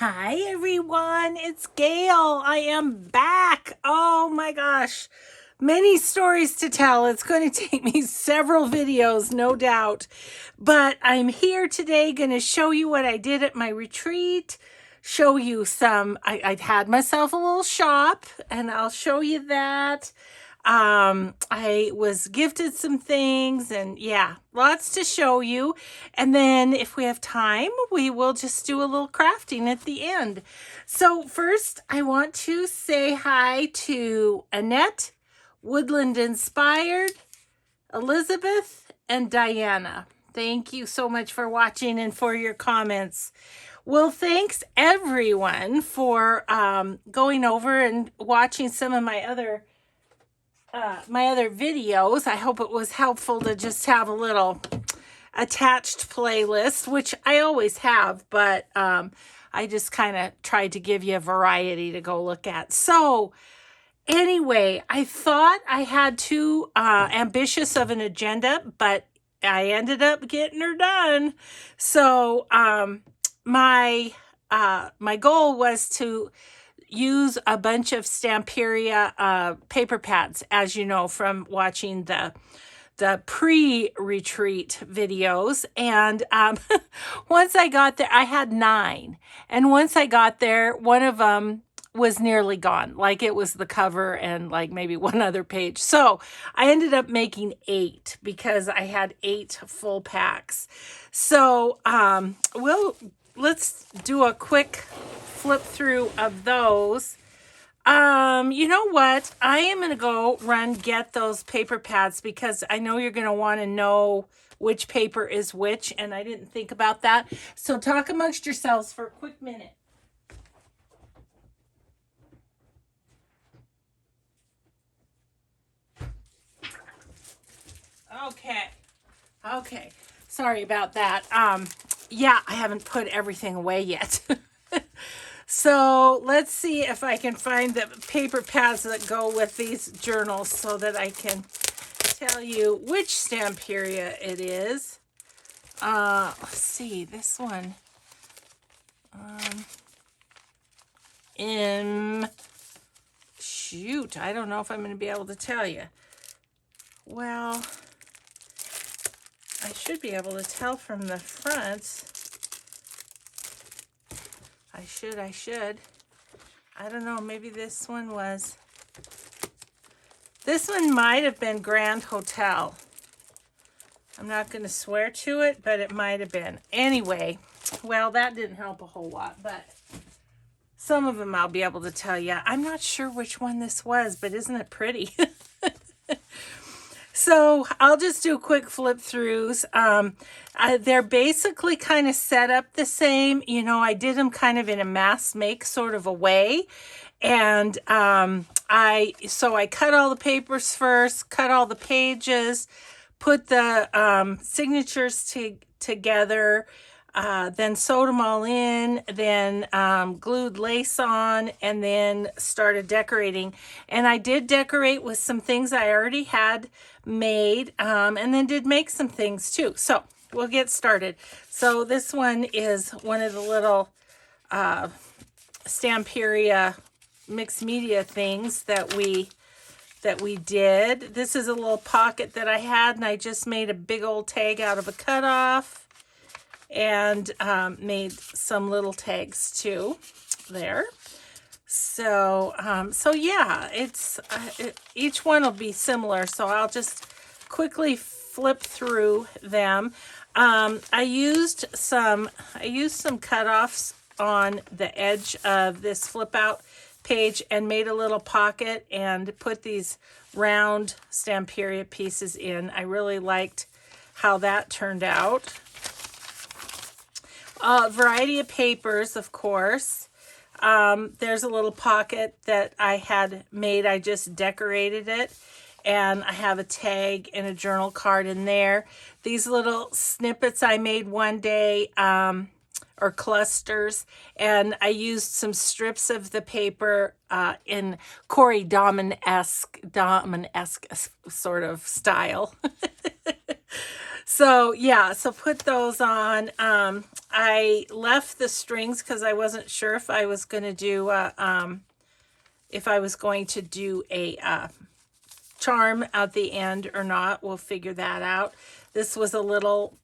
Hi everyone, it's Gail. I am back. Oh my gosh, many stories to tell. It's going to take me several videos, no doubt. But I'm here today going to show you what I did at my retreat, show you some, I had myself a little shop and I'll show you that. I was gifted some things and yeah, lots to show you. And then if we have time, we will just do a little crafting at the end. So first I want to say hi to Annette, Woodland Inspired, Elizabeth, and Diana. Thank you so much for watching and for your comments. Well, thanks everyone for going over and watching some of my other videos. I hope it was helpful to just have a little attached playlist, which I always have, but I just kind of tried to give you a variety to go look at. So anyway, I thought I had too ambitious of an agenda, but I ended up getting her done. So my goal was to use a bunch of Stamperia paper pads, as you know from watching the pre-retreat videos. And once I got there, I had 9. And once I got there, one of them was nearly gone. Like it was the cover and like maybe one other page. So I ended up making 8 because I had 8 full packs. So let's do a quick flip through of those. You know what? I am going to go get those paper pads because I know you're going to want to know which paper is which, and I didn't think about that. So talk amongst yourselves for a quick minute. Okay. Sorry about that. Yeah, I haven't put everything away yet. So let's see if I can find the paper pads that go with these journals so that I can tell you which Stamperia it is. Let's see, this one. Shoot, I don't know if I'm going to be able to tell you. Well, I should be able to tell from the front. I should. I don't know, maybe this one was. This one might have been Grand Hotel. I'm not going to swear to it, but it might have been. Anyway, well, that didn't help a whole lot, but some of them I'll be able to tell you. I'm not sure which one this was, but isn't it pretty? So I'll just do quick flip throughs. They're basically kind of set up the same. You know, I did them kind of in a mass make sort of a way. And I cut all the papers first, cut all the pages, put the signatures together, then sewed them all in, then glued lace on, and then started decorating. And I did decorate with some things I already had made, and then did make some things too. So we'll get started. So this one is one of the little Stamperia mixed media things that we did. This is a little pocket that I had, and I just made a big old tag out of a cutoff, and made some little tags too there. So yeah, it's each one will be similar. So I'll just quickly flip through them. I used some cutoffs on the edge of this flip out page and made a little pocket and put these round Stamperia pieces in. I really liked how that turned out. Variety of papers, of course. There's a little pocket that I had made. I just decorated it. And I have a tag and a journal card in there. These little snippets I made one day, or clusters. And I used some strips of the paper in Corey Dahman-esque sort of style. So yeah, so put those on. I left the strings because I wasn't sure if I was going to do a charm at the end or not. We'll figure that out. This was a little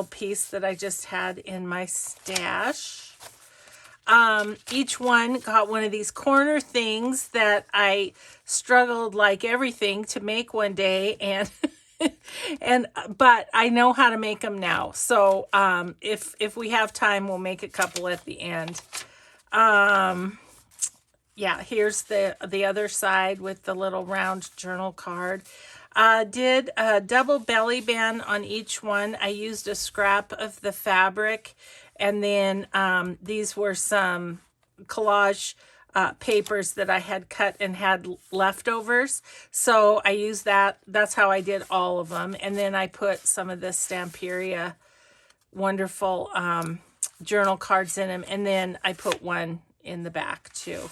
piece that I just had in my stash. Each one got one of these corner things that I struggled like everything to make one day, and but I know how to make them now. So if we have time, we'll make a couple at the end. Yeah, here's the other side with the little round journal card. Did a double belly band on each one. I used a scrap of the fabric, and then these were some collage papers that I had cut and had leftovers. So I used that. That's how I did all of them. And then I put some of the Stamperia wonderful journal cards in them. And then I put one in the back too.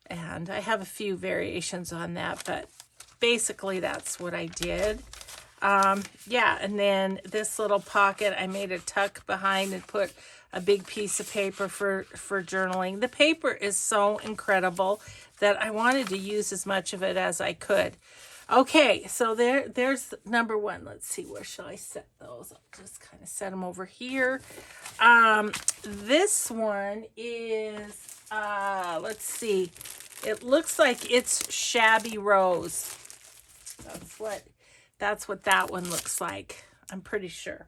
And I have a few variations on that, but basically that's what I did. Yeah, and then this little pocket, I made a tuck behind and put a big piece of paper for journaling. The paper is so incredible that I wanted to use as much of it as I could. Okay, so there's number one. Let's see, where shall I set those? I'll just kind of set them over here. This one is, let's see. It looks like it's Shabby Rose. That's what that one looks like. I'm pretty sure.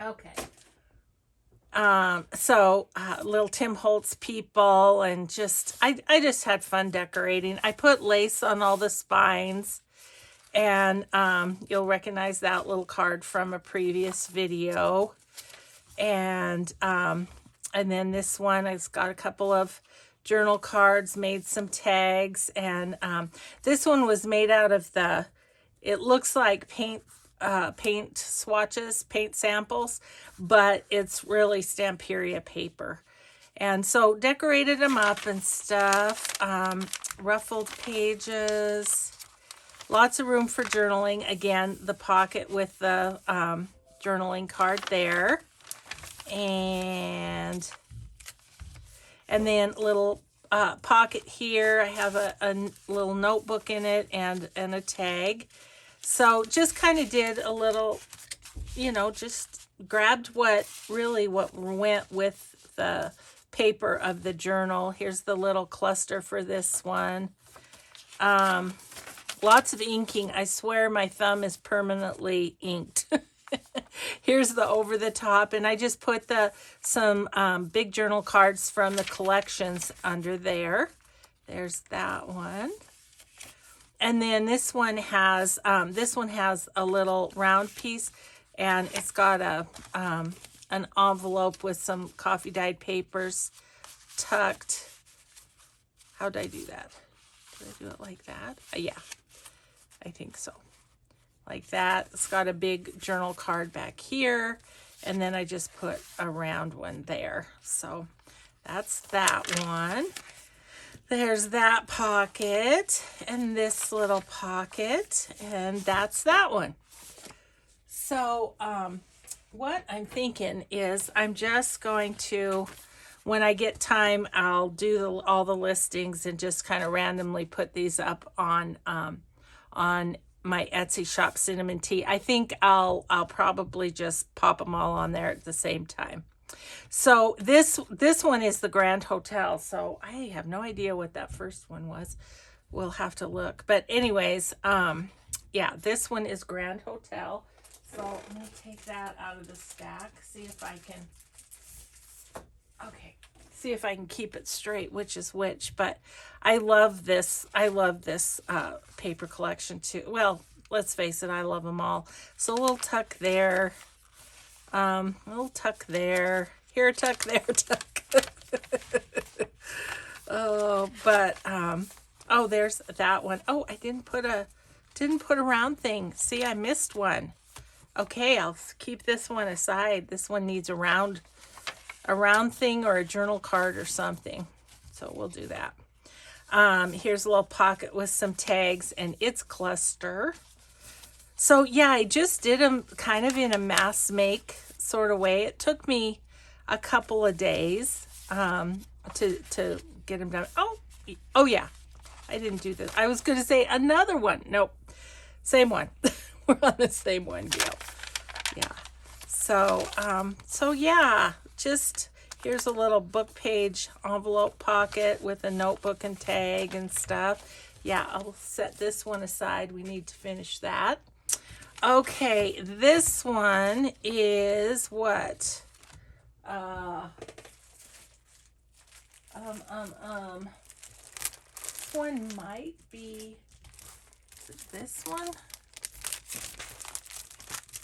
Okay. So little Tim Holtz people, and just I just had fun decorating. I put lace on all the spines, and you'll recognize that little card from a previous video. And then this one, it's got a couple of journal cards, made some tags, and this one was made out of it looks like paint swatches, paint samples, but it's really Stamperia paper. And so decorated them up and stuff. Ruffled pages, lots of room for journaling. Again, the pocket with the journaling card there. And then little pocket here. I have a little notebook in it and a tag. So just kind of did a little, just grabbed what went with the paper of the journal. Here's the little cluster for this one. Lots of inking. I swear my thumb is permanently inked. Here's the over the top, and I just put some big journal cards from the collections under there. There's that one. And then this one has a little round piece, and it's got an envelope with some coffee dyed papers tucked. How did I do that? Did I do it like that? Yeah, I think so. Like that. It's got a big journal card back here, and then I just put a round one there. So that's that one. There's that pocket and this little pocket, and that's that one. So what I'm thinking is I'm just going to, when I get time, I'll do all the listings and just kind of randomly put these up on my Etsy shop, Cinnamon Tea. I think I'll probably just pop them all on there at the same time. So this one is the Grand Hotel. So I have no idea what that first one was. We'll have to look. But anyways, yeah, this one is Grand Hotel. So I'm going to take that out of the stack. See if I can keep it straight, which is which. But I love this. I love this paper collection too. Well, let's face it, I love them all. So a little tuck there. A little tuck there. Here, tuck, there, tuck. Oh, but oh, there's that one. Oh, I didn't put a round thing. See, I missed one. Okay, I'll keep this one aside. This one needs a round thing or a journal card or something. So we'll do that. Here's a little pocket with some tags and its cluster. So yeah, I just did them kind of in a mass make sort of way. It took me a couple of days to get them done. Oh yeah, I didn't do this. I was going to say another one. Nope, same one. We're on the same one, Gail. Yeah. So yeah, just here's a little book page envelope pocket with a notebook and tag and stuff. Yeah, I'll set this one aside. We need to finish that. Okay, this one is what? This one might be, is it this one?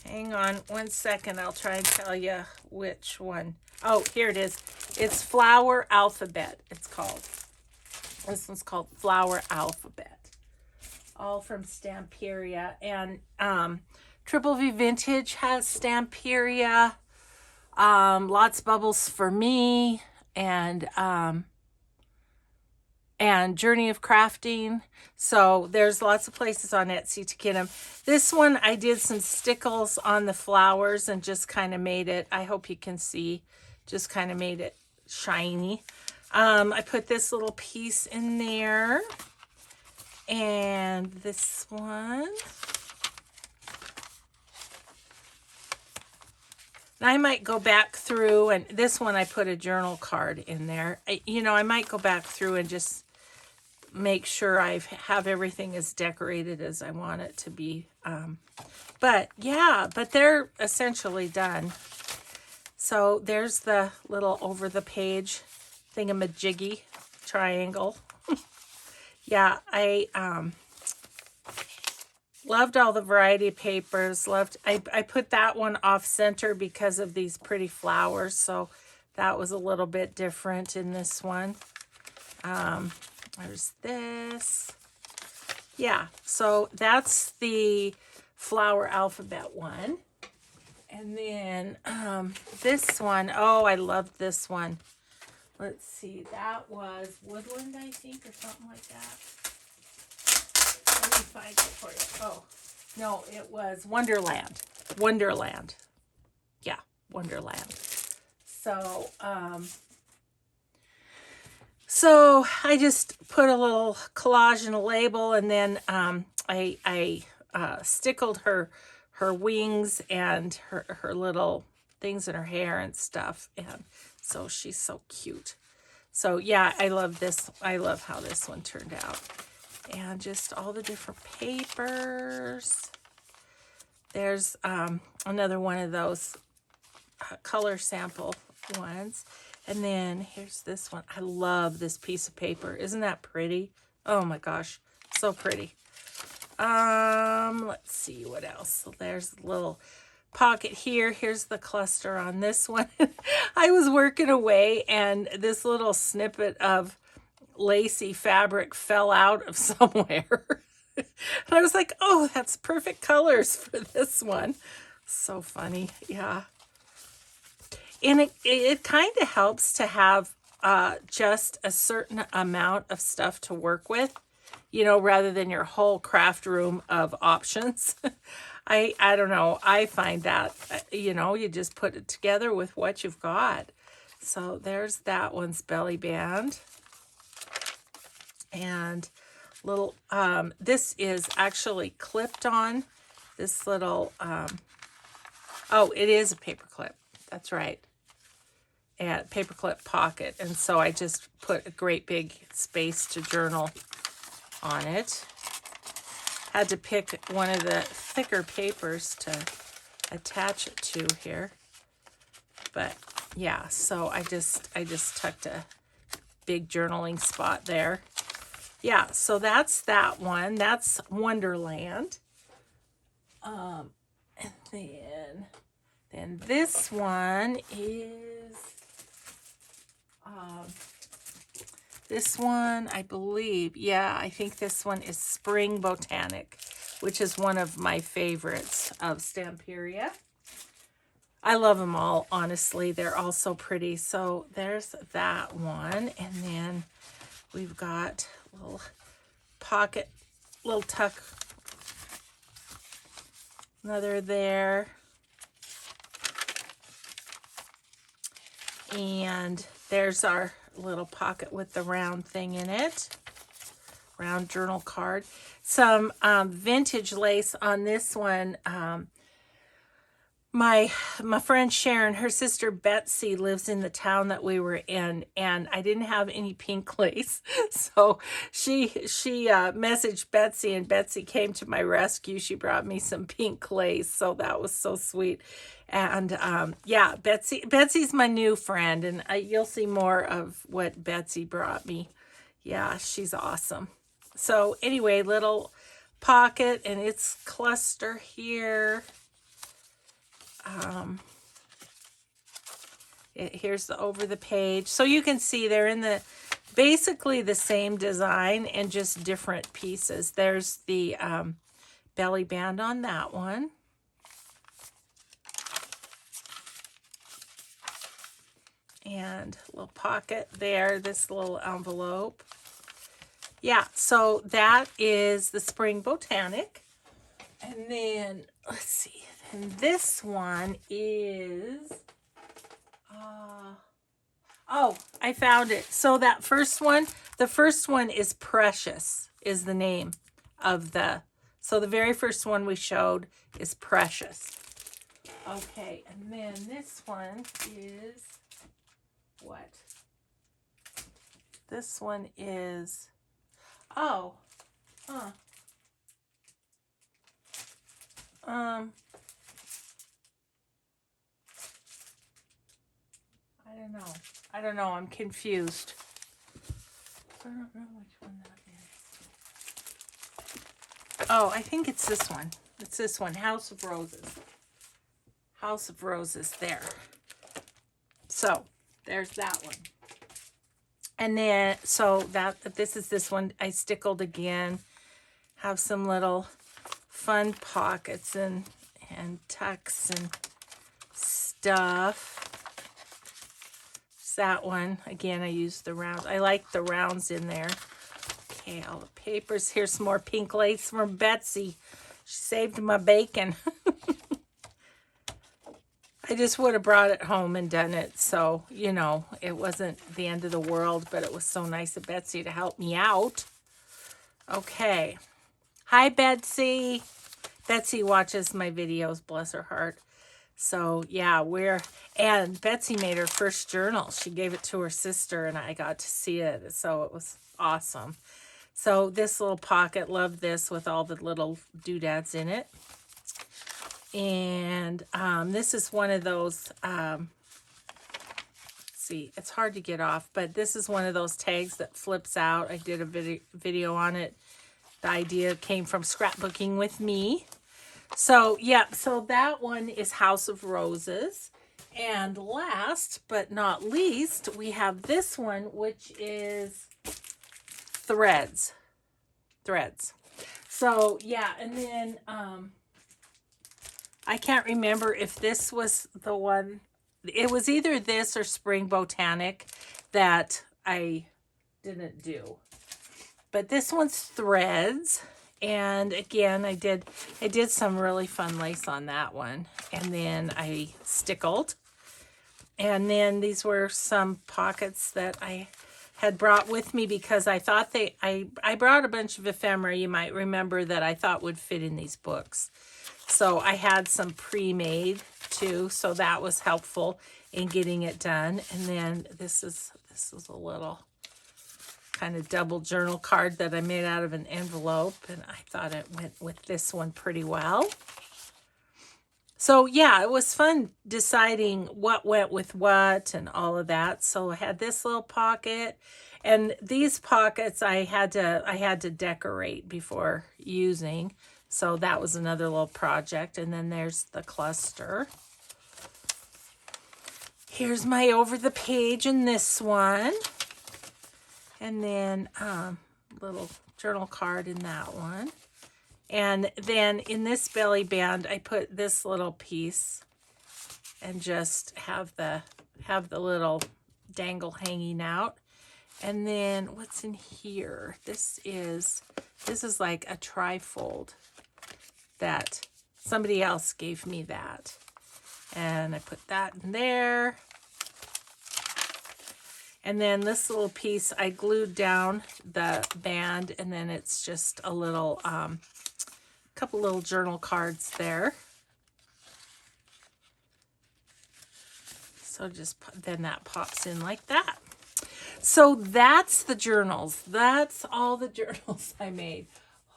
Hang on one second. I'll try and tell you which one. Oh, here it is. It's Flower Alphabet, it's called. This one's called Flower Alphabet. All from Stamperia. And Triple V Vintage has Stamperia. Lots of Bubbles for Me. And Journey of Crafting. So there's lots of places on Etsy to get them. This one, I did some stickles on the flowers and just kind of made it, I hope you can see, just kind of made it shiny. I put this little piece in there. And this one. And I might go back through, and this one I put a journal card in there. I might go back through and just make sure I have everything as decorated as I want it to be. But they're essentially done. So there's the little over the page thingamajiggy triangle. Yeah, I loved all the variety papers. I put that one off center because of these pretty flowers. So that was a little bit different in this one. There's this. Yeah, so that's the Flower Alphabet one. And then this one, oh, I loved this one. Let's see, that was Woodland, I think, or something like that. Let me find it for you. Oh, no, it was Wonderland. Wonderland. Yeah, Wonderland. So I just put a little collage and a label, and then I stickled her wings and her little things in her hair and stuff, and so she's so cute. So yeah, I love this. I love how this one turned out, and just all the different papers. There's another one of those color sample ones. And then here's this one. I love this piece of paper. Isn't that pretty? Oh my gosh, so pretty. Let's see what else. So there's a little pocket here. Here's the cluster on this one. I was working away and this little snippet of lacy fabric fell out of somewhere. And I was like, oh, that's perfect colors for this one. So funny. Yeah. And it kind of helps to have just a certain amount of stuff to work with, rather than your whole craft room of options. I don't know. I find that, you just put it together with what you've got. So there's that one's belly band. And little, this is actually clipped on. This little, oh, it is a paper clip. That's right. And paperclip pocket, and so I just put a great big space to journal on it. Had to pick one of the thicker papers to attach it to here, but yeah, so I just tucked a big journaling spot there. Yeah, so that's that one. That's Wonderland. And then this one is this one, I believe, yeah, I think this one is Spring Botanic, which is one of my favorites of Stamperia. I love them all, honestly. They're all so pretty. So there's that one. And then we've got a little pocket, little tuck Another there. And there's our little pocket with the round thing in it. Round journal card. Some vintage lace on this one. My friend Sharon, her sister Betsy lives in the town that we were in, and I didn't have any pink lace, so she messaged Betsy, and Betsy came to my rescue. She brought me some pink lace, so that was so sweet. And yeah, Betsy's my new friend, and you'll see more of what Betsy brought me. Yeah, she's awesome. So anyway, little pocket, and its cluster here. Here's the over the page, so you can see they're in the basically the same design and just different pieces. There's the belly band on that one, and a little pocket there, this little envelope. Yeah, so that is the Spring Botanic. And then let's see, and this one is oh, I found it. So that first one, the first one is Precious, is the name of so the very first one we showed is Precious. Okay, and then this one is what? This one is, oh, huh. I don't know. I'm confused. I don't know which one that is. Oh, I think it's this one. It's this one, House of Roses. House of Roses there. So, there's that one. And then, so this is this one. I stickled again. Have some little fun pockets and tucks and stuff. That one again, I used the rounds. I like the rounds in there. Okay, all the papers. Here's some more pink lace from Betsy. She saved my bacon. I just would have brought it home and done it, so you know it wasn't the end of the world, but it was so nice of Betsy to help me out. Okay, hi Betsy. Betsy watches my videos, bless her heart. So yeah, and Betsy made her first journal. She gave it to her sister and I got to see it. So it was awesome. So this little pocket, love this with all the little doodads in it. And this is one of those, see, it's hard to get off, but this is one of those tags that flips out. I did a video on it. The idea came from scrapbooking with me. So, yeah, so that one is House of Roses. And last but not least, we have this one, which is Threads. So, yeah, and then I can't remember if this was the one. It was either this or Spring Botanic that I didn't do. But this one's Threads. And again, I did some really fun lace on that one. And then I stickled. And then these were some pockets that I had brought with me because I thought I brought a bunch of ephemera, you might remember, that I thought would fit in these books. So I had some pre-made too, so that was helpful in getting it done. And then this is a little kind of double journal card that I made out of an envelope, and I thought it went with this one pretty well. So yeah, it was fun deciding what went with what and all of that. So I had this little pocket, and these pockets I had to decorate before using. So that was another little project. And then there's the cluster. Here's my over the page in this one. And then little journal card in that one. And then in this belly band, I put this little piece and just have the little dangle hanging out. And then what's in here? This is like a trifold that Somebody else gave me that. And I put that in there. And then this little piece, I glued down the band, and then it's just a little, couple little journal cards there. So just, then that pops in like that. So that's the journals. That's all the journals I made.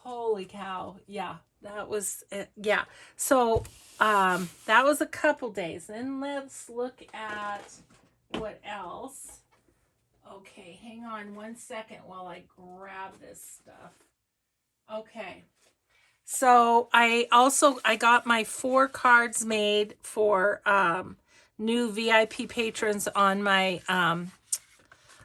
Holy cow. Yeah, that was it. Yeah. So, that was a couple days. Then let's look at what else. Okay, hang on one second while I grab this stuff. Okay. So I got my 4 cards made for new VIP patrons on my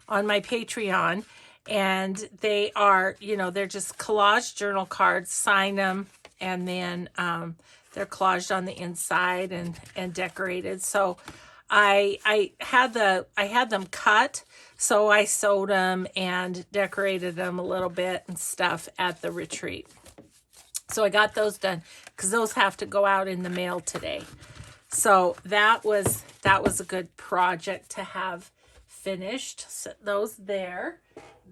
Patreon, and they are, they're just collage journal cards. Sign them, and then they're collaged on the inside and decorated. So I had them cut, so I sewed them and decorated them a little bit and stuff at the retreat. So I got those done because those have to go out in the mail today. So that was a good project to have finished. So those there.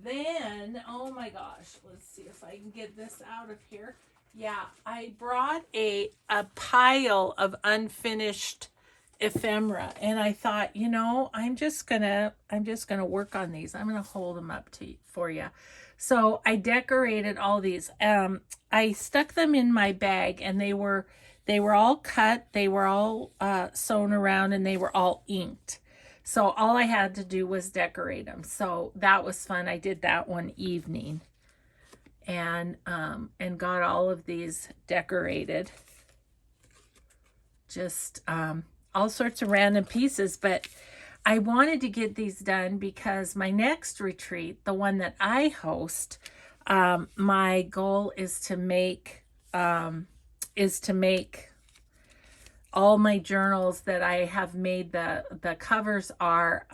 Then, oh my gosh, let's see if I can get this out of here. Yeah, I brought a pile of unfinished ephemera, and I thought, I'm just gonna work on these. I'm gonna hold them up for you. So I decorated all these. I stuck them in my bag, and they were all cut. They were all sewn around, and they were all inked. So all I had to do was decorate them. So that was fun. I did that one evening, and got all of these decorated. Just all sorts of random pieces, but I wanted to get these done because my next retreat, the one that I host, my goal is to make all my journals that I have made. The covers are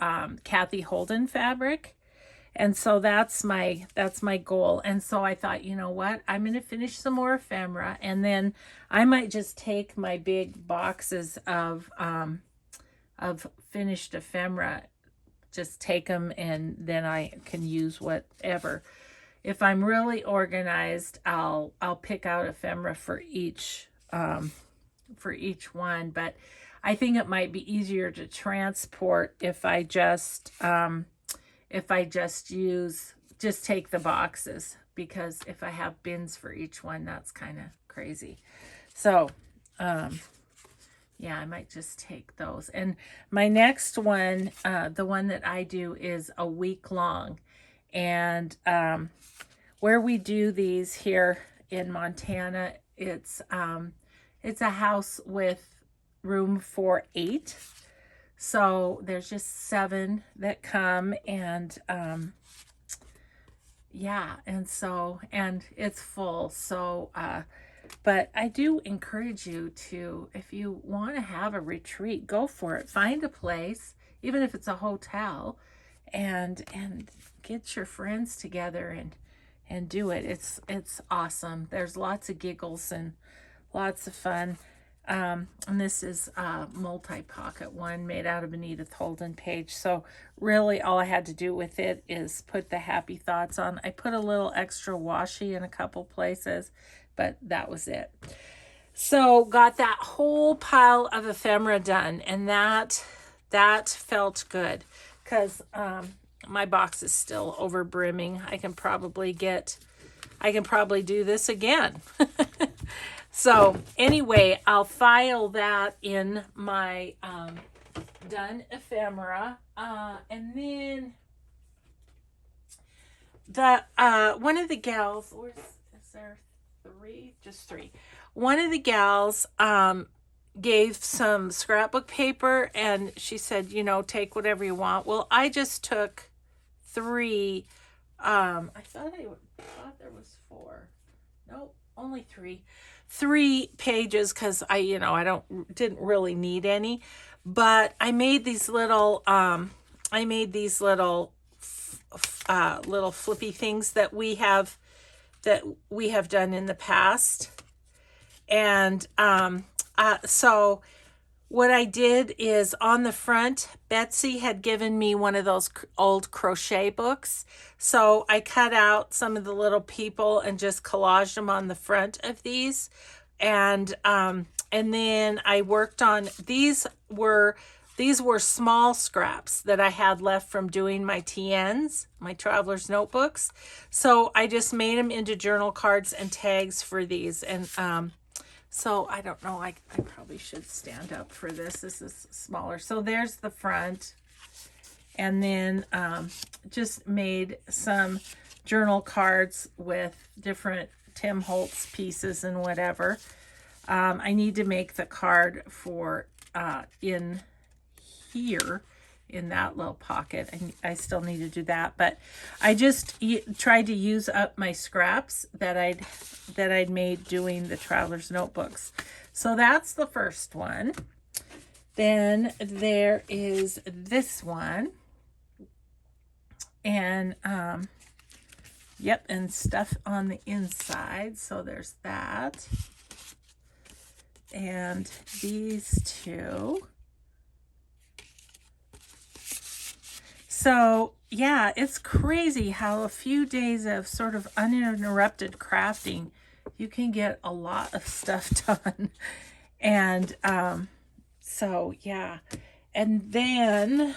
Kathy Holden fabric, and so that's my goal. And so I thought, you know what, I'm going to finish some more ephemera, and then I might just take my big boxes of finished ephemera, just take them, and then I can use whatever. If I'm really organized, I'll pick out ephemera for each one, but I think it might be easier to transport if I just take the boxes, because if I have bins for each one, that's kind of crazy. So yeah, I might just take those. And my next one, the one that I do, is a week long. And where we do these here in Montana, it's a house with room for 8. So there's just 7 that come, and yeah, and it's full. So but I do encourage you to, if you want to have a retreat, go for it. Find a place, even if it's a hotel, and get your friends together and do it. It's awesome. There's lots of giggles and lots of fun. And this is a multi-pocket one made out of an Edith Holden page. So really all I had to do with it is put the happy thoughts on. I put a little extra washi in a couple places, but that was it. So got that whole pile of ephemera done, and that felt good, because my box is still over brimming. I can probably do this again. So anyway, I'll file that in my done ephemera, and then the one of the gals, is there 3? Just 3. One of the gals gave some scrapbook paper, and she said, take whatever you want. Well, I just took 3. I thought there was 4. Nope, only 3. 3 pages, because I didn't really need any, but I made these little little flippy things that we have done in the past, And so what I did is on the front, Betsy had given me one of those old crochet books. So I cut out some of the little people and just collaged them on the front of these. And then I worked on these were small scraps that I had left from doing my TNs, my traveler's notebooks. So I just made them into journal cards and tags for these. And so I don't know, I probably should stand up for this. This is smaller. So there's the front. And then just made some journal cards with different Tim Holtz pieces and whatever. I need to make the card for in here in that little pocket. I still need to do that, but I just tried to use up my scraps that I'd made doing the traveler's notebooks. So that's the first one. Then there is this one, and yep, and stuff on the inside. So there's that, and these two. So yeah, it's crazy how a few days of sort of uninterrupted crafting, you can get a lot of stuff done. And so yeah, and then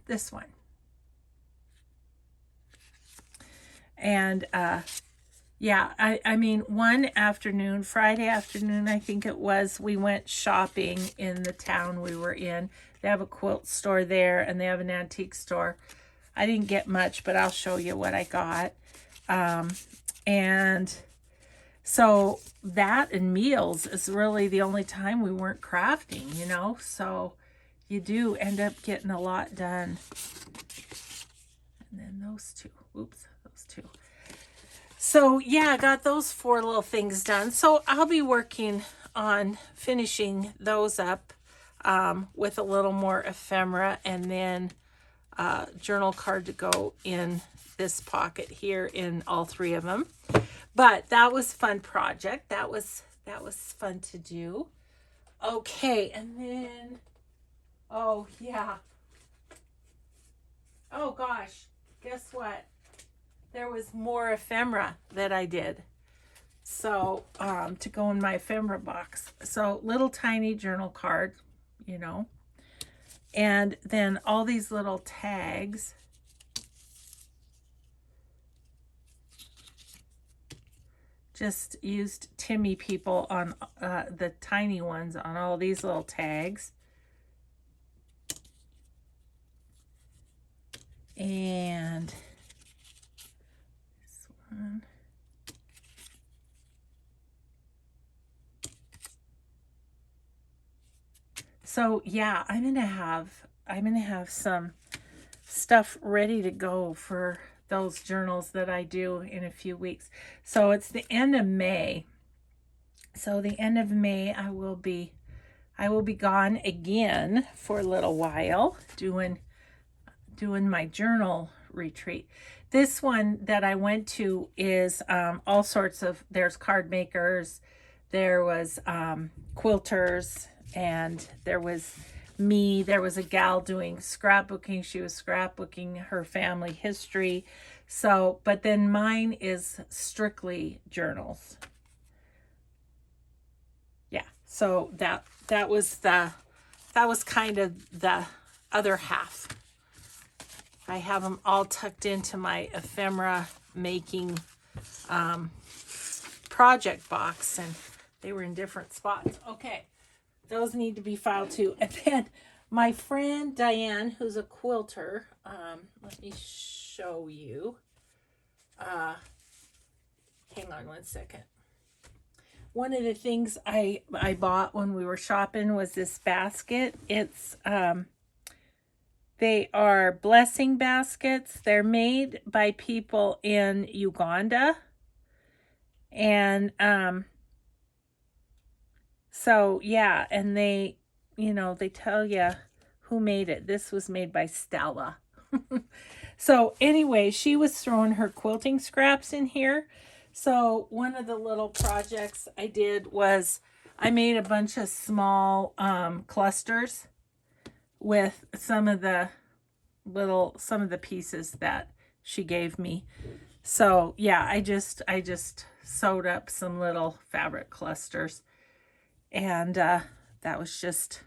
this one. And yeah, I mean, one afternoon, Friday afternoon, I think it was, we went shopping in the town we were in. They have a quilt store there, and they have an antique store. I didn't get much, but I'll show you what I got. And so that and meals is really the only time we weren't crafting, you know. So you do end up getting a lot done. And then those two. Oops, those two. So yeah, I got those 4 little things done. So I'll be working on finishing those up with a little more ephemera, and then journal card to go in this pocket here in all 3 of them. But that was a fun project. That was fun to do. Okay, and then, oh yeah. Oh gosh, guess what? There was more ephemera that I did. So, to go in my ephemera box. So, little tiny journal card, you know. And then all these little tags. Just used Timmy people on the tiny ones on all these little tags. And this one. So yeah, I'm gonna have some stuff ready to go for those journals that I do in a few weeks. So it's the end of May. So the end of May, I will be gone again for a little while doing my journal retreat. This one that I went to is all sorts of, there's card makers, there was quilters, and there was me. There was a gal doing scrapbooking. She was scrapbooking her family history. So, but then mine is strictly journals. Yeah. So that was kind of the other half. I have them all tucked into my ephemera making project box, and they were in different spots. Okay. Those need to be filed too. And then my friend Diane, who's a quilter, let me show you. Hang on one second. One of the things I bought when we were shopping was this basket. It's they are blessing baskets. They're made by people in Uganda. And so, yeah, and they, you know, they tell you who made it. This was made by Stella. So, anyway, she was throwing her quilting scraps in here. So one of the little projects I did was I made a bunch of small clusters with some of the pieces that she gave me. So yeah, I just sewed up some little fabric clusters, and that was just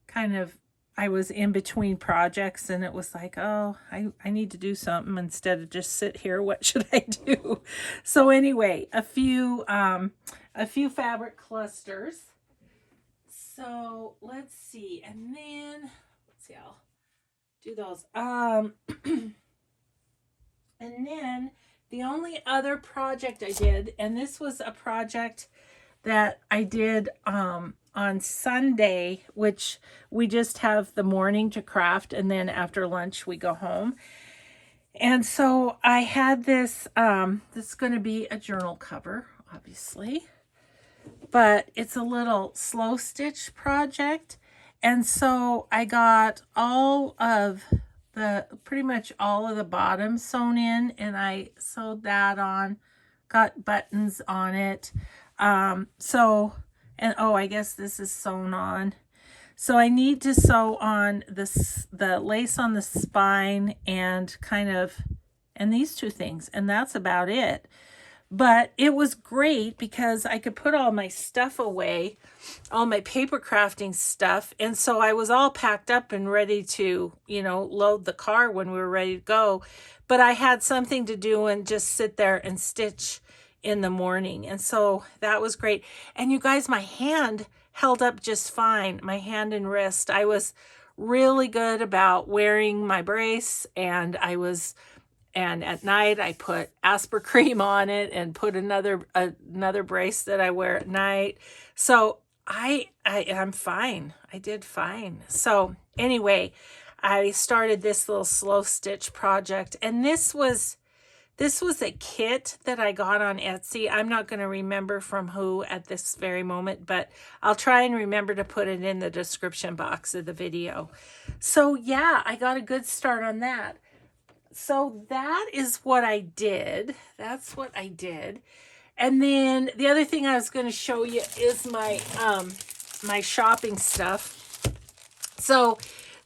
kind of, I was in between projects, and it was like, oh, I need to do something instead of just sit here. What should I do? So anyway, a few fabric clusters. So let's see, and then let's see, I'll do those. And then the only other project I did, and this was a project that I did on Sunday, which we just have the morning to craft, and then after lunch we go home. And so I had this, this is going to be a journal cover, obviously, but it's a little slow stitch project. And so I got pretty much all of the bottom sewn in, and I sewed that on, got buttons on it. I guess this is sewn on. So I need to sew on the lace on the spine and and these two things, and that's about it. But it was great because I could put all my stuff away, all my paper crafting stuff. And so I was all packed up and ready to, load the car when we were ready to go. But I had something to do and just sit there and stitch in the morning. And so that was great. And you guys, my hand held up just fine, my hand and wrist. I was really good about wearing my brace, and at night I put Asper cream on it and put another brace that I wear at night. So I'm fine. I did fine. So anyway, I started this little slow stitch project, and this was a kit that I got on Etsy. I'm not going to remember from who at this very moment, but I'll try and remember to put it in the description box of the video. So yeah, I got a good start on that. So that is what I did. That's what I did. And then the other thing I was going to show you is my my shopping stuff. So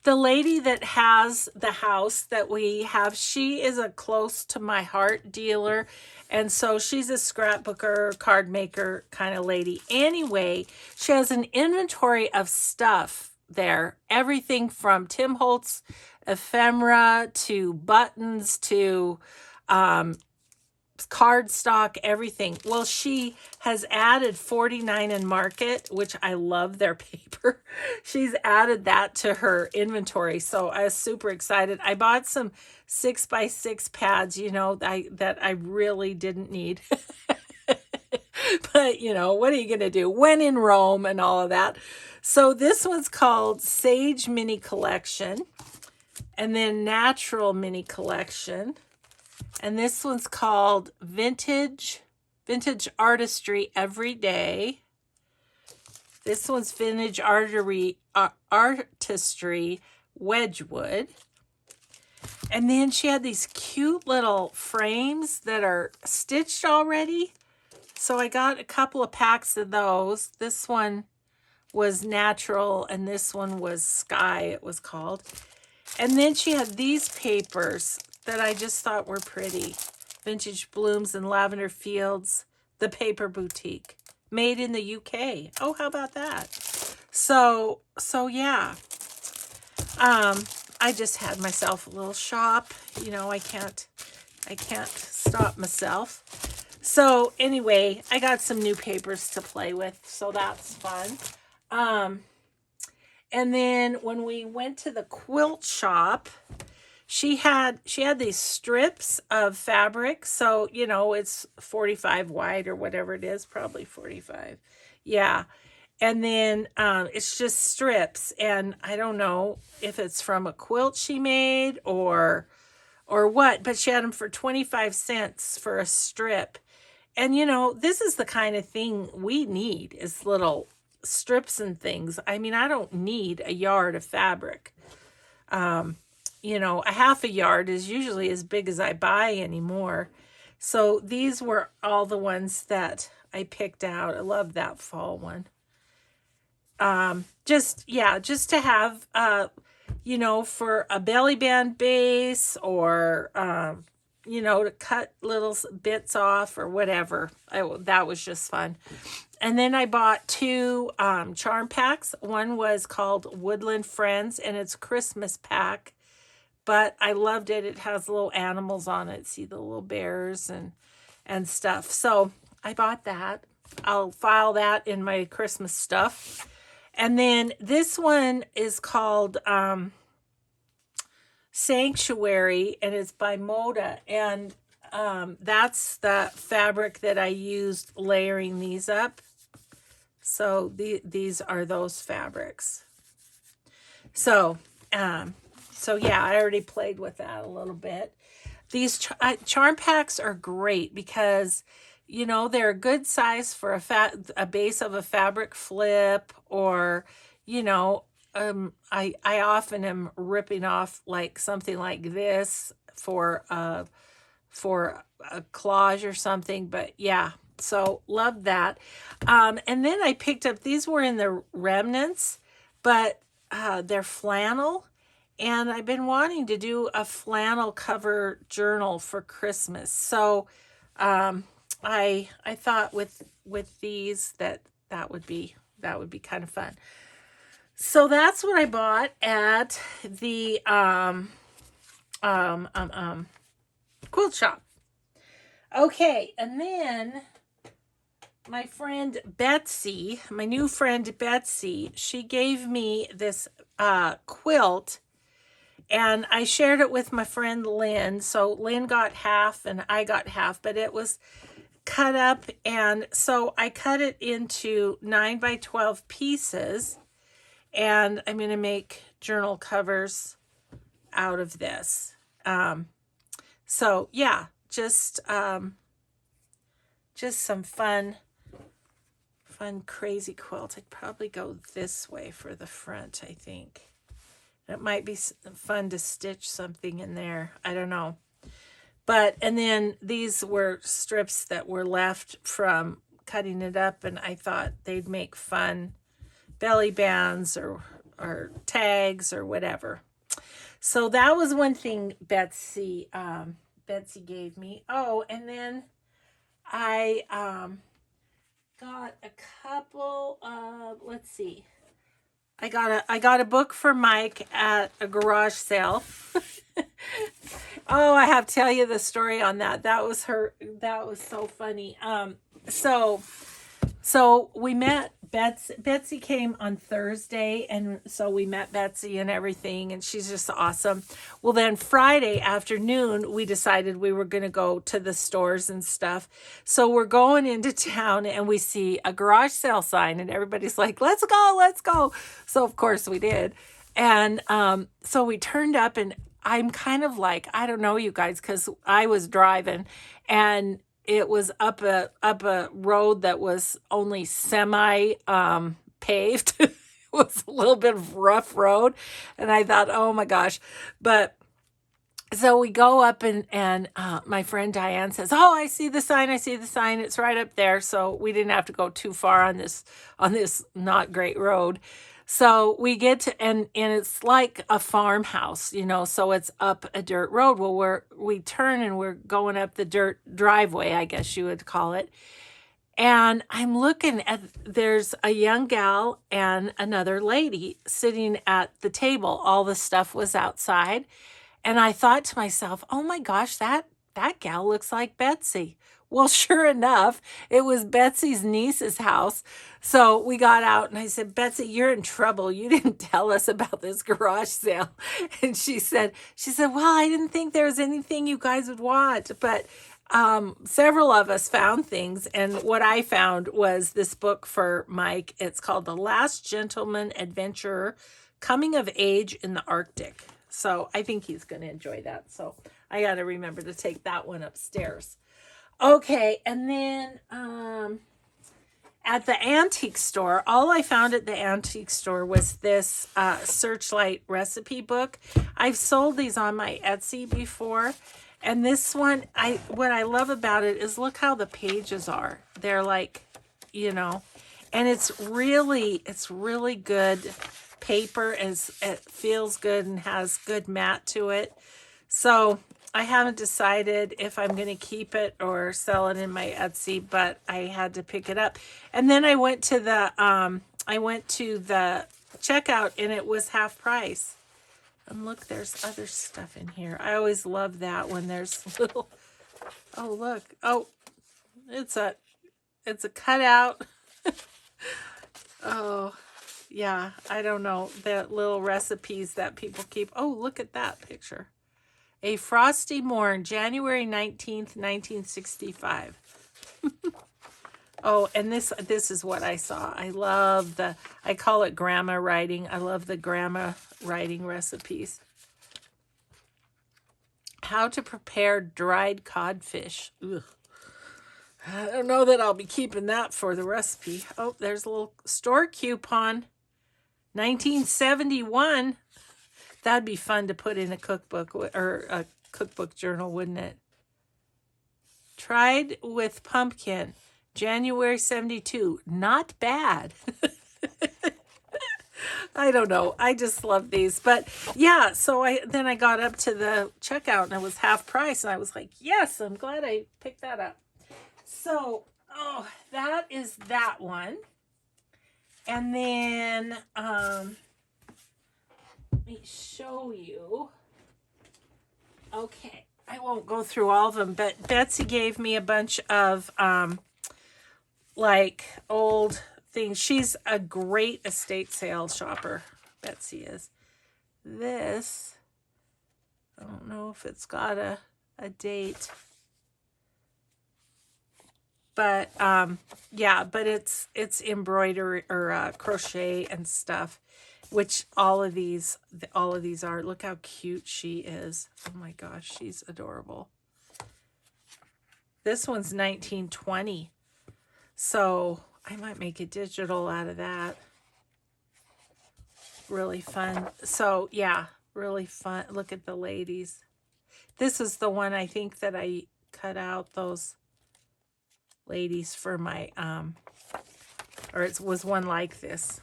the lady that has the house that we have, she is a close to my heart dealer. And so she's a scrapbooker, card maker kind of lady. Anyway, she has an inventory of stuff there. Everything from Tim Holtz ephemera to buttons to cardstock, everything. Well, she has added 49 and Market, which I love their paper. She's added that to her inventory. So I was super excited. I bought some 6x6 pads, that I really didn't need. But, what are you going to do? When in Rome and all of that. So this one's called Sage Mini Collection, and then Natural Mini Collection. And this one's called Vintage Artistry Every Day. This one's Vintage Artistry Wedgwood. And then she had these cute little frames that are stitched already. So I got a couple of packs of those. This one was Natural, and this one was Sky, it was called. And then she had these papers that I just thought were pretty. Vintage Blooms and Lavender Fields, The Paper Boutique, made in the UK. Oh, how about that? So yeah. I just had myself a little shop. I can't stop myself. So anyway, I got some new papers to play with, so that's fun. And then when we went to the quilt shop, she had these strips of fabric. So, it's 45 wide or whatever it is, probably 45. Yeah. And then it's just strips. And I don't know if it's from a quilt she made or what, but she had them for 25 cents for a strip. And, this is the kind of thing we need, is little strips and things. I mean, I don't need a yard of fabric. A half a yard is usually as big as I buy anymore. So these were all the ones that I picked out. I love that fall one. Just to have for a belly band base, or to cut little bits off or whatever. That was just fun. And then I bought two charm packs. One was called Woodland Friends, and it's Christmas pack, but I loved it. It has little animals on it. See the little bears and stuff. So I bought that. I'll file that in my Christmas stuff. And then this one is called Sanctuary, and it's by Moda. And that's the fabric that I used layering these up. So these are those fabrics. So yeah, I already played with that a little bit. These charm packs are great because, they're a good size for a base of a fabric flip, or, I often am ripping off like something like this for a collage or something. But yeah, so love that. And then I picked up, these were in the remnants, but they're flannel. And I've been wanting to do a flannel cover journal for Christmas. So I thought with these that would be kind of fun. So that's what I bought at the quilt shop. Okay, and then my friend Betsy, my new friend Betsy, she gave me this quilt, and I shared it with my friend Lynn. So Lynn got half and I got half, but it was cut up, and so I cut it into 9 by 12 pieces, and I'm going to make journal covers out of this. So yeah, just some fun crazy quilt. I'd probably go this way for the front, I think. It might be fun to stitch something in there. I don't know. But, and then these were strips that were left from cutting it up, and I thought they'd make fun belly bands or tags or whatever. So that was one thing Betsy gave me. Oh, and then I got a couple of, let's see. I got a book for Mike at a garage sale. Oh, I have to tell you the story on that. That was so funny. So we met Betsy came on Thursday, and so we met Betsy and everything, and she's just awesome. Well, then Friday afternoon, we decided we were going to go to the stores and stuff. So we're going into town, and we see a garage sale sign, and everybody's like, let's go. So of course we did. And so we turned up, and I'm kind of like, I don't know, you guys, because I was driving, and it was up a road that was only semi paved. It was a little bit of rough road, and I thought, oh my gosh. But so we go up, and my friend Diane says, oh, I see the sign. It's right up there. So we didn't have to go too far on this not great road. So we get to, and it's like a farmhouse, so it's up a dirt road. Well, we turn, and we're going up the dirt driveway, I guess you would call it. And I'm looking at, there's a young gal and another lady sitting at the table. All the stuff was outside. And I thought to myself, oh my gosh, that gal looks like Betsy. Well, sure enough, it was Betsy's niece's house. So we got out, and I said, Betsy, you're in trouble. You didn't tell us about this garage sale. And she said, well, I didn't think there was anything you guys would want. But several of us found things. And what I found was this book for Mike. It's called The Last Gentleman Adventurer, Coming of Age in the Arctic. So I think he's going to enjoy that. So I got to remember to take that one upstairs. Okay, and then at the antique store, all I found at the antique store was this Searchlight recipe book. I've sold these on my Etsy before. And this one, what I love about it is look how the pages are. They're like, you know, and it's really good paper. It feels good and has good mat to it. So I haven't decided if I'm going to keep it or sell it in my Etsy, but I had to pick it up. And then I went to the checkout and it was half price. And look, there's other stuff in here. I always love that when there's little, oh, look. Oh, it's a cutout. Oh, yeah. I don't know. The little recipes that people keep. Oh, look at that picture. A Frosty Morn, January 19th, 1965. Oh, and this is what I saw. I love I call it grandma writing. I love the grandma writing recipes. How to prepare dried codfish. Ugh. I don't know that I'll be keeping that for the recipe. Oh, there's a little store coupon. 1971. That'd be fun to put in a cookbook or a cookbook journal, wouldn't it? Tried with pumpkin. January 72. Not bad. I don't know. I just love these. But yeah, so then I got up to the checkout and it was half price. And I was like, yes, I'm glad I picked that up. So, oh, that is that one. And then, let me show you. Okay, I won't go through all of them, but Betsy gave me a bunch of, like, old things. She's a great estate sale shopper, Betsy is. This, I don't know if it's got a date. But, yeah, but it's embroidery or crochet and stuff, which all of these are. Look how cute she is. Oh my gosh, she's adorable. This one's 1920. So I might make a digital out of that. Really fun. So yeah, really fun. Look at the ladies. This is the one I think that I cut out those ladies for my, or it was one like this.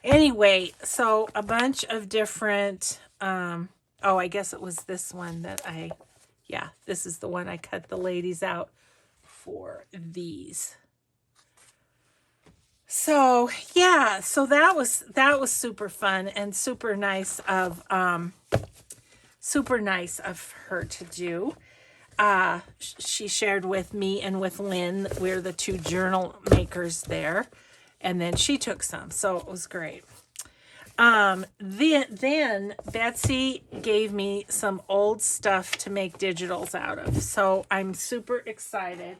Anyway, so a bunch of different, oh, I guess it was this one that yeah, this is the one I cut the ladies out for these. So yeah, so that was super fun and super nice of her to do. She shared with me and with Lynn. We're the two journal makers there, and then she took some, so it was great. Then Betsy gave me some old stuff to make digitals out of, so I'm super excited.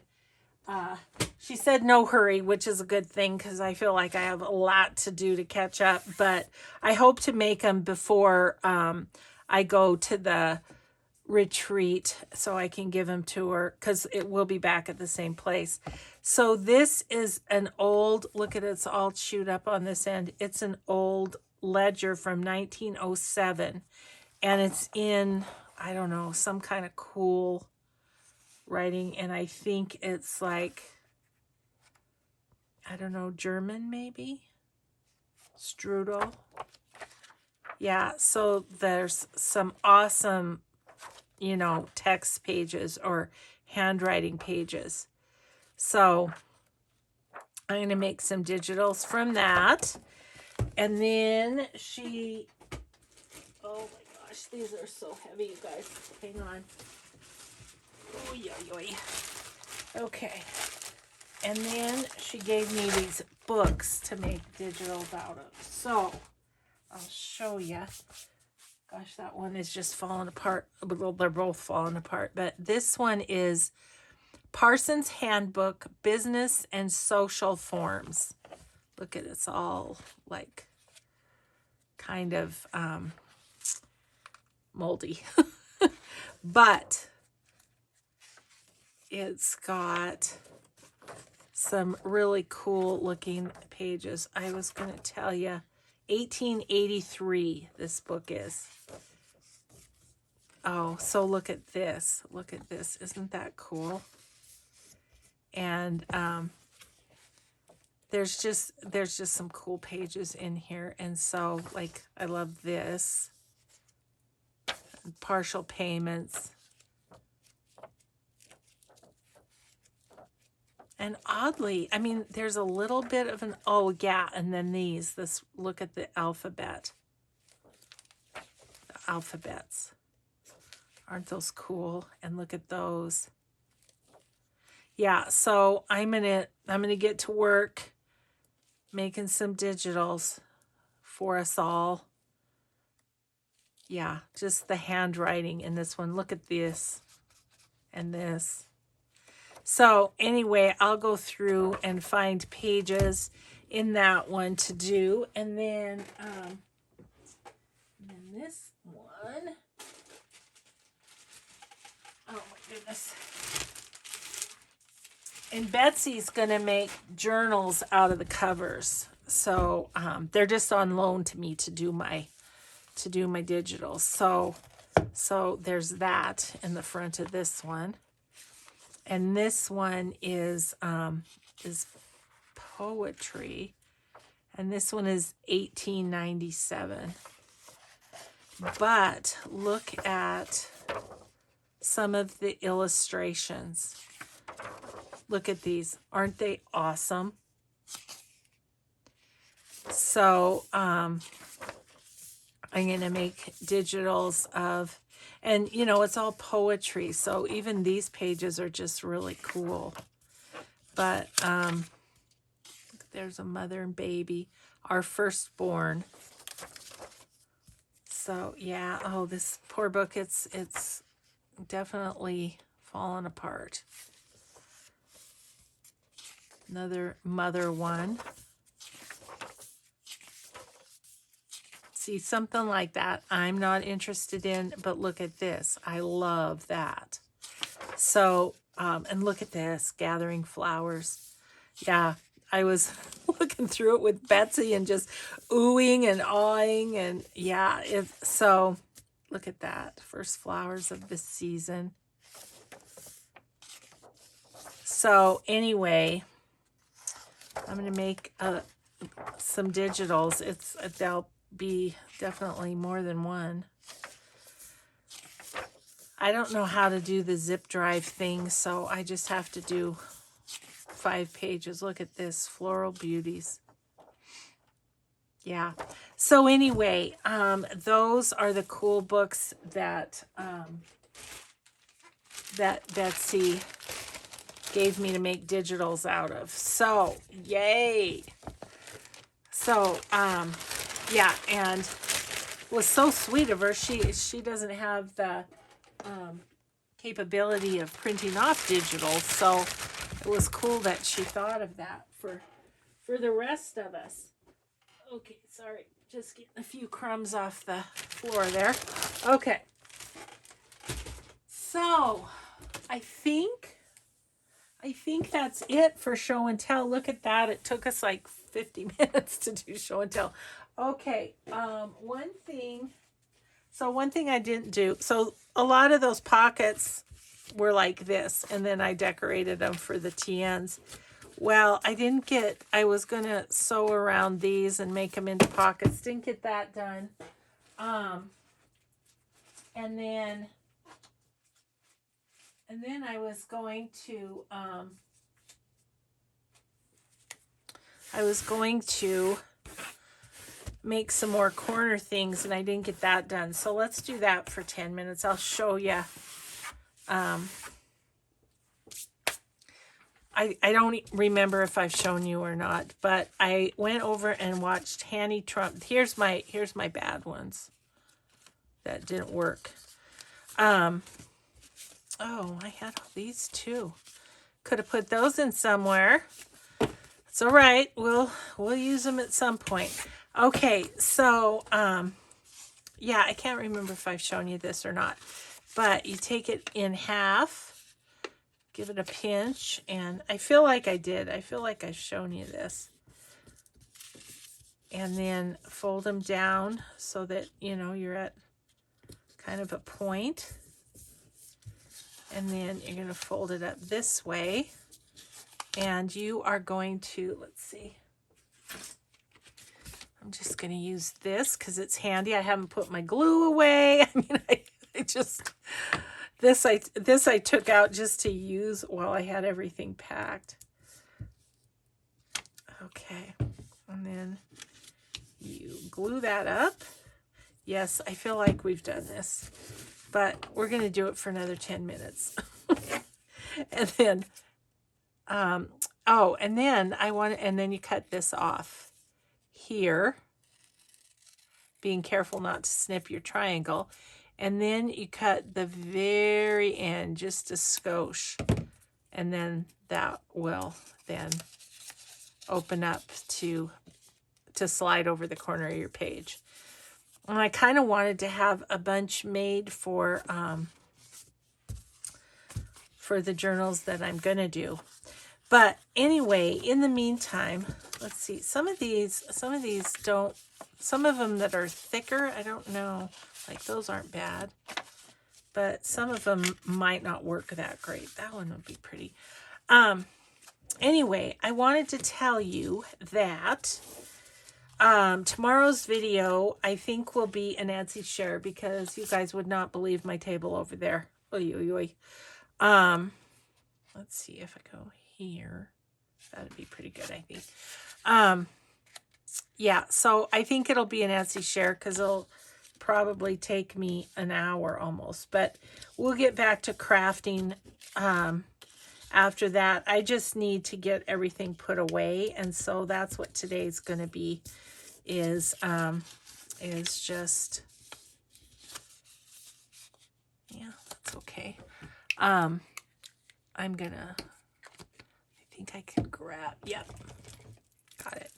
She said no hurry, which is a good thing because I feel like I have a lot to do to catch up, but I hope to make them before I go to the retreat so I can give them to her because it will be back at the same place. So this is an old, look at it, it's all chewed up on this end. It's an old ledger from 1907 and it's in, I don't know, some kind of cool writing, and I think it's like, I don't know, German maybe? Strudel. Yeah, so there's some awesome, you know, text pages or handwriting pages. So I'm going to make some digitals from that. And then she, oh my gosh, these are so heavy, you guys. Hang on. Oy, oy, oy. Okay. And then she gave me these books to make digitals out of. So I'll show you. Gosh, that one is just falling apart. Well, they're both falling apart. But this one is Parsons Handbook, Business and Social Forms. Look at it. It's all like kind of moldy. But it's got some really cool looking pages. I was going to tell you, 1883 this book is. Oh, so look at this. Look at this. Isn't that cool? And there's just some cool pages in here. And so, like, I love this. Partial payments. And oddly, I mean, there's a little bit of an, oh yeah, and then this, look at the alphabet. The alphabets. Aren't those cool? And look at those. Yeah, so I'm gonna get to work making some digitals for us all. Yeah, just the handwriting in this one. Look at this and this. So anyway, I'll go through and find pages in that one to do. And then this one. Oh my goodness. And Betsy's going to make journals out of the covers. So they're just on loan to me to do my digitals. So there's that in the front of this one. And this one is poetry. And this one is 1897. But look at some of the illustrations. Look at these. Aren't they awesome? So I'm going to make digitals of, and you know, it's all poetry. So even these pages are just really cool. But there's a mother and baby, our firstborn. So yeah, oh, this poor book, it's definitely fallen apart. Another mother one. See, something like that I'm not interested in, but look at this. I love that. So, and look at this, Gathering Flowers. Yeah, I was looking through it with Betsy and just oohing and awing, and yeah, so look at that. First flowers of the season. So anyway, I'm going to make some digitals. They'll be definitely more than one. I don't know how to do the zip drive thing, so I just have to do 5 pages. Look at this, Floral Beauties. Yeah. So anyway, those are the cool books that that Betsy gave me to make digitals out of. So, yay. So, yeah, and it was so sweet of her. She doesn't have the capability of printing off digital, so it was cool that she thought of that for the rest of us. Okay, sorry, just getting a few crumbs off the floor there. Okay, so I think that's it for show and tell. Look at that. It took us like 50 minutes to do show and tell. Okay, one thing I didn't do. So a lot of those pockets were like this, and then I decorated them for the TNs. Well, I was going to sew around these and make them into pockets. Didn't get that done. And then I was going to make some more corner things, and I didn't get that done. So let's do that for 10 minutes. I'll show you. I don't remember if I've shown you or not, but I went over and watched Hanny Trump. Here's my bad ones that didn't work. Oh, I had all these too. Could have put those in somewhere. It's all right. We'll use them at some point. Okay, so yeah, I can't remember if I've shown you this or not, but you take it in half, give it a pinch, and I feel like I did. I feel like I've shown you this. And then fold them down so that, you know, you're at kind of a point. And then you're going to fold it up this way. And you are going to, let's see. I'm just going to use this because it's handy. I haven't put my glue away. I mean, I just, this I took out just to use while I had everything packed. Okay. And then you glue that up. Yes, I feel like we've done this, but we're going to do it for another 10 minutes. And then, oh, and then and then you cut this off here, being careful not to snip your triangle. And then you cut the very end, just a skosh. And then that will then open up to slide over the corner of your page. And I kind of wanted to have a bunch made for the journals that I'm going to do. But anyway, in the meantime, let's see. Some of these don't, some of them that are thicker, I don't know. Like those aren't bad. But some of them might not work that great. That one would be pretty. Anyway, I wanted to tell you that tomorrow's video, I think, will be an Etsy share because you guys would not believe my table over there. Oy, oy, oy. Let's see if I go here. That'd be pretty good, I think. Yeah, so I think it'll be an Etsy share because it'll probably take me an hour almost. But we'll get back to crafting after that. I just need to get everything put away, and so that's what today's going to be. Is just, yeah, that's okay. I'm gonna, I think I can grab, yep, got it.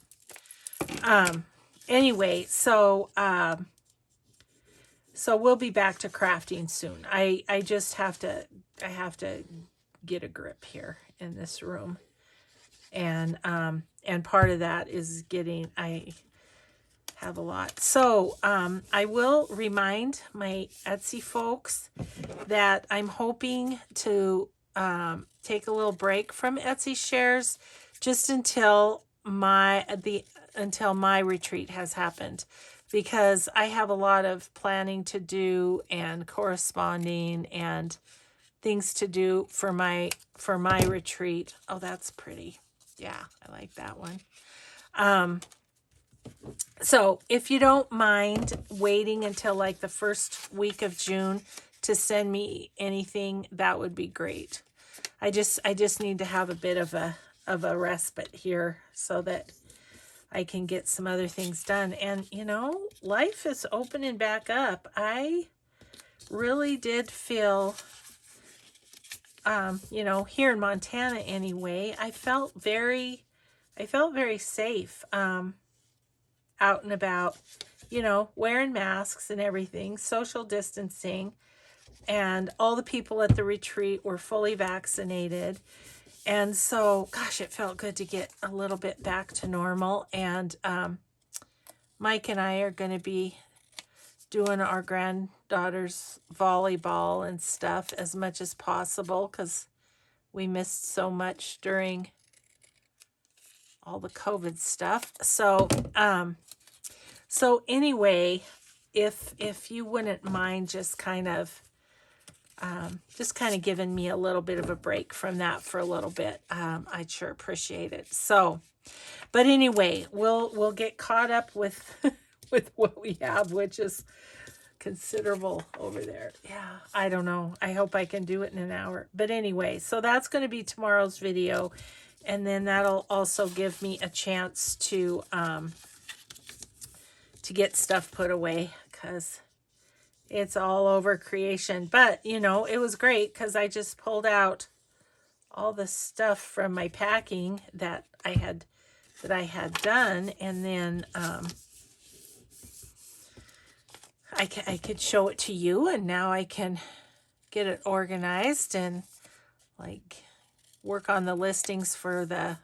Anyway, so we'll be back to crafting soon. I just have to, get a grip here in this room. And part of that is getting, I have a lot. So I will remind my Etsy folks that I'm hoping to take a little break from Etsy shares just until my retreat has happened, because I have a lot of planning to do and corresponding and things to do for my retreat. Oh, that's pretty. Yeah, I like that one. So if you don't mind waiting until like the first week of June to send me anything, that would be great. I just need to have a bit of a respite here so that I can get some other things done. And you know, life is opening back up. I really did feel, you know, here in Montana anyway, I felt very safe. Out and about, you know, wearing masks and everything, social distancing, and all the people at the retreat were fully vaccinated. And so, gosh, it felt good to get a little bit back to normal. And Mike and I are going to be doing our granddaughter's volleyball and stuff as much as possible because we missed so much during all the COVID stuff. So anyway, if you wouldn't mind just kind of giving me a little bit of a break from that for a little bit, I'd sure appreciate it. So, but anyway, we'll get caught up with with what we have, which is considerable over there. Yeah, I don't know. I hope I can do it in an hour. But anyway, so that's going to be tomorrow's video. And then that'll also give me a chance to get stuff put away because it's all over creation. But, you know, it was great because I just pulled out all the stuff from my packing that I had done. And then I could show it to you. And now I can get it organized and like work on the listings for the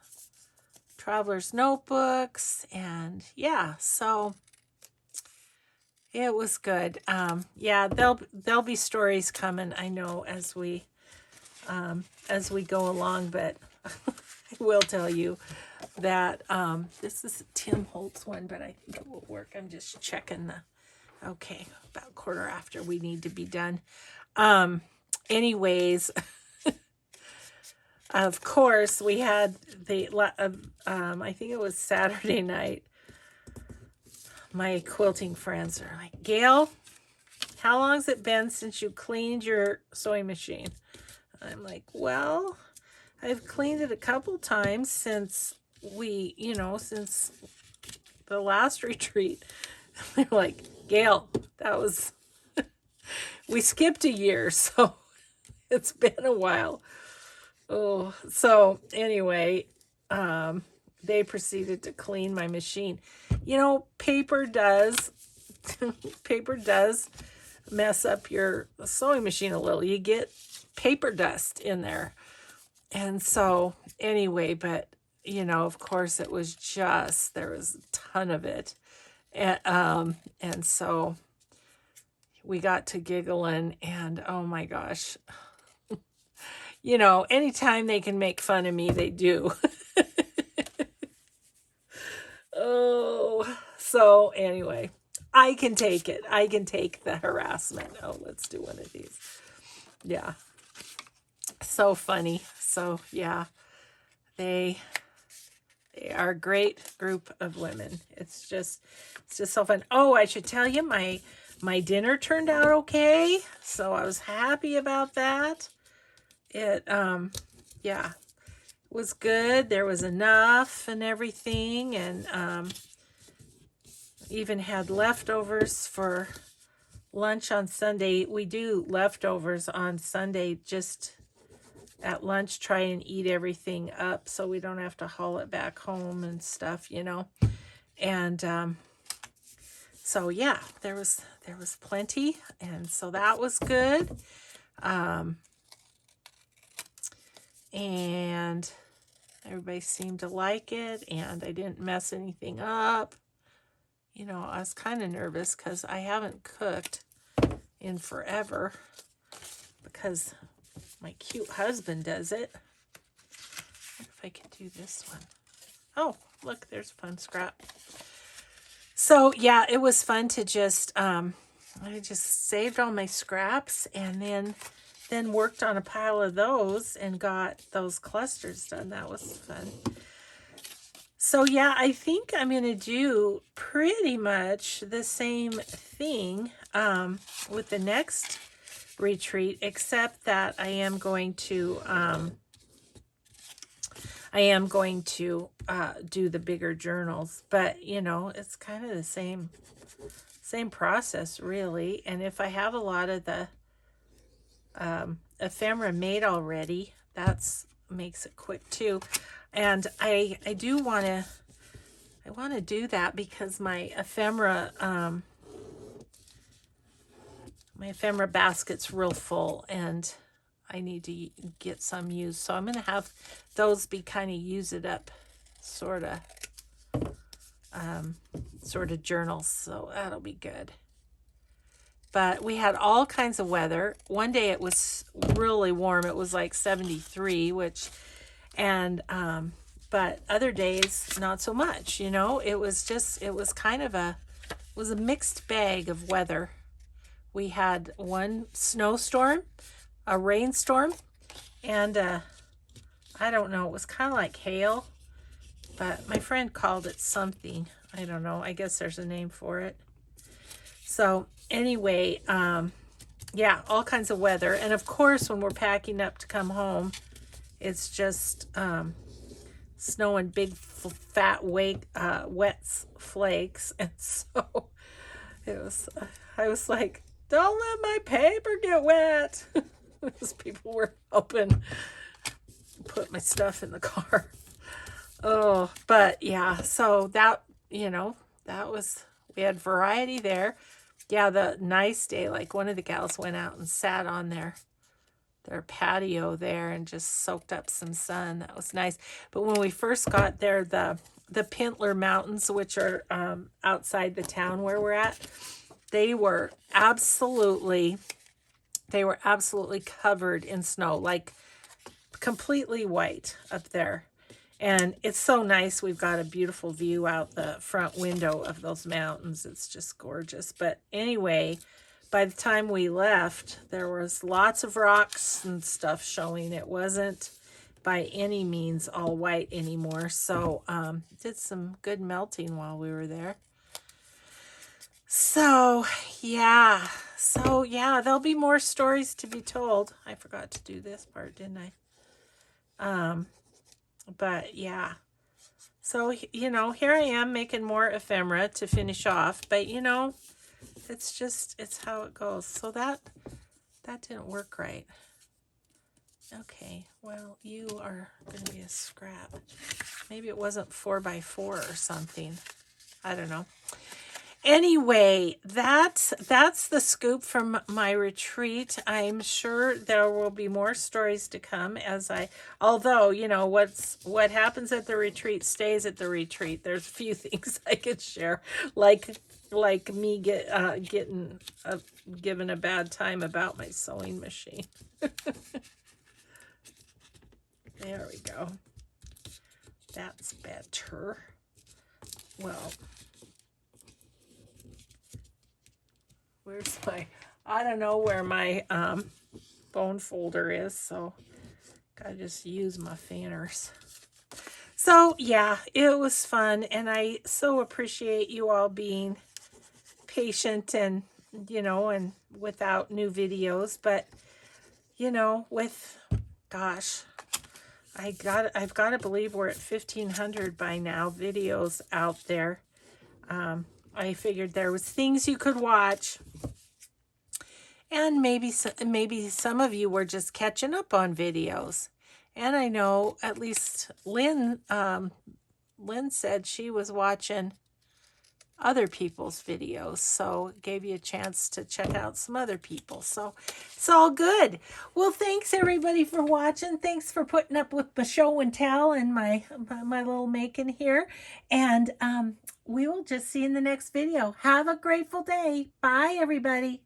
Traveler's Notebooks, and yeah, so it was good. Yeah, there'll be stories coming, I know, as we go along, but I will tell you that this is a Tim Holtz one, but I think it will work. I'm just checking okay, about quarter after we need to be done. Anyways, of course, we had I think it was Saturday night, my quilting friends are like, Gail, how long's it been since you cleaned your sewing machine? I'm like, well, I've cleaned it a couple times since since the last retreat. They're like, Gail, that was, we skipped a year, so it's been a while. Oh, so anyway, they proceeded to clean my machine. Paper does mess up your sewing machine a little. You get paper dust in there. And so anyway, but of course it was there was a ton of it. And so we got to giggling, and oh my gosh, anytime they can make fun of me, they do. Oh, so anyway, I can take it. I can take the harassment. Oh, let's do one of these. Yeah. So funny. So yeah, they are a great group of women. It's just so fun. Oh, I should tell you, my dinner turned out okay, so I was happy about that. It yeah, was good. There was enough and everything, and even had leftovers for lunch on Sunday. We do leftovers on Sunday, just at lunch, try and eat everything up so we don't have to haul it back home and stuff, and so yeah, there was plenty, and so that was good. And everybody seemed to like it, and I didn't mess anything up. I was kind of nervous because I haven't cooked in forever because my cute husband does it. I wonder if I can do this one. Oh, look, there's a fun scrap. So yeah, it was fun to just, I just saved all my scraps, and then worked on a pile of those and got those clusters done. That was fun. So yeah, I think I'm going to do pretty much the same thing with the next retreat, except that I am going to do the bigger journals, but it's kind of the same process really. And if I have a lot of the ephemera made already, that's makes it quick too. And I do want to do that because my ephemera basket's real full, and I need to get some used. So I'm going to have those be kind of use it up sort of journals. So that'll be good. But we had all kinds of weather. One day it was really warm. It was like 73, but other days not so much, It was kind of a mixed bag of weather. We had one snowstorm, a rainstorm, and I don't know, it was kind of like hail, but my friend called it something. I don't know. I guess there's a name for it. So anyway, yeah, all kinds of weather. And of course, when we're packing up to come home, it's just snowing big, fat, wet flakes. And so I was like, don't let my paper get wet. Because people were helping put my stuff in the car. Oh, but yeah, so that, that was, we had variety there. Yeah, the nice day, like one of the gals went out and sat on their their patio there and just soaked up some sun. That was nice. But when we first got there, the Pintler Mountains, which are outside the town where we're at, they were absolutely covered in snow, like completely white up there. And it's so nice. We've got a beautiful view out the front window of those mountains. It's just gorgeous. But anyway, by the time we left, there was lots of rocks and stuff showing. It wasn't by any means all white anymore. So did some good melting while we were there. So yeah, there'll be more stories to be told. I forgot to do this part, didn't I? But yeah, so you know, here I am making more ephemera to finish off. But you know, it's how it goes. So that didn't work right. Okay, well, you are going to be a scrap. Maybe it wasn't 4x4 or something. I don't know. Anyway, that's the scoop from my retreat. I'm sure there will be more stories to come although, you know, what happens at the retreat stays at the retreat. There's a few things I could share, like me getting given a bad time about my sewing machine. There we go. That's better. Well, where's I don't know where my bone folder is, so gotta just use my fanners. So yeah, it was fun, and I so appreciate you all being patient and, you know, and without new videos. But, you know, gosh, I've got to believe we're at 1,500 by now videos out there. I figured there was things you could watch, and maybe some of you were just catching up on videos. And I know at least Lynn said she was watching other people's videos, so gave you a chance to check out some other people. So it's all good. Well, thanks everybody for watching. Thanks for putting up with my show and tell and my little making here. And we will just see you in the next video. Have a grateful day. Bye everybody.